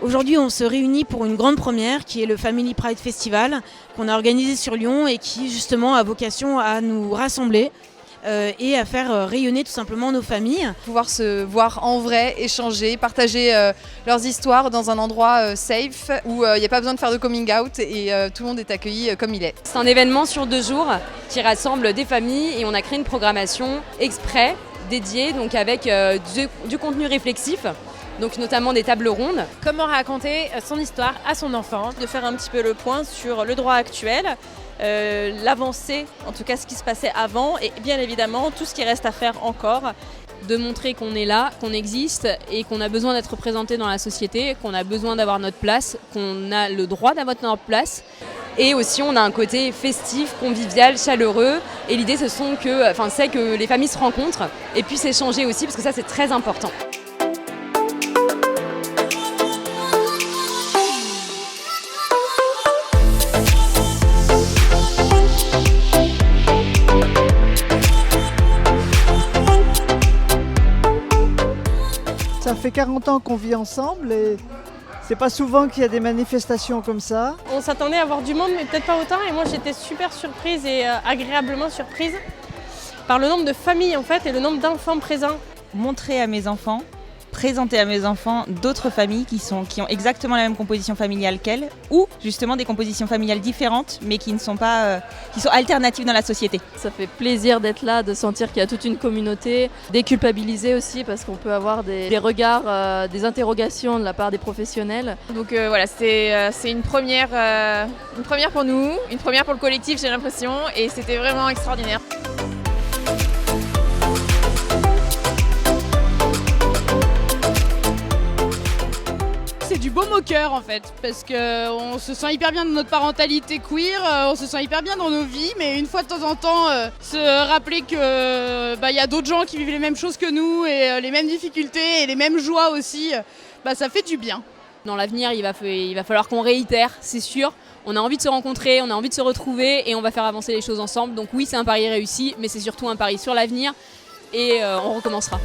Aujourd'hui, on se réunit pour une grande première qui est le Family Pride Festival qu'on a organisé sur Lyon et qui justement a vocation à nous rassembler et à faire rayonner tout simplement nos familles. Pouvoir se voir en vrai, échanger, partager leurs histoires dans un endroit safe où il n'y a pas besoin de faire de coming out et tout le monde est accueilli comme il est. C'est un événement sur 2 jours qui rassemble des familles et on a créé une programmation exprès dédiée donc avec du contenu réflexif. Donc notamment des tables rondes. Comment raconter son histoire à son enfant, de faire un petit peu le point sur le droit actuel, l'avancée, en tout cas ce qui se passait avant et bien évidemment tout ce qui reste à faire encore. De montrer qu'on est là, qu'on existe et qu'on a besoin d'être représenté dans la société, qu'on a besoin d'avoir notre place, qu'on a le droit d'avoir notre place. Et aussi on a un côté festif, convivial, chaleureux. Et l'idée c'est que les familles se rencontrent et puissent échanger aussi parce que ça c'est très important. Ça fait 40 ans qu'on vit ensemble et c'est pas souvent qu'il y a des manifestations comme ça. On s'attendait à avoir du monde mais peut-être pas autant et moi j'étais super surprise et agréablement surprise par le nombre de familles en fait et le nombre d'enfants présents. Montrer à mes enfants, présenter à mes enfants d'autres familles qui ont exactement la même composition familiale qu'elles ou justement des compositions familiales différentes mais qui sont alternatives dans la société. Ça fait plaisir d'être là, de sentir qu'il y a toute une communauté, déculpabiliser aussi parce qu'on peut avoir des regards, des interrogations de la part des professionnels. Donc voilà, c'est une première pour nous, une première pour le collectif j'ai l'impression et c'était vraiment extraordinaire. C'est du baume au cœur en fait, parce qu'on se sent hyper bien dans notre parentalité queer, on se sent hyper bien dans nos vies, mais une fois de temps en temps, se rappeler que y a d'autres gens qui vivent les mêmes choses que nous et les mêmes difficultés et les mêmes joies aussi, ça fait du bien. Dans l'avenir, il va falloir qu'on réitère, c'est sûr. On a envie de se rencontrer, on a envie de se retrouver et on va faire avancer les choses ensemble. Donc oui, c'est un pari réussi, mais c'est surtout un pari sur l'avenir et on recommencera.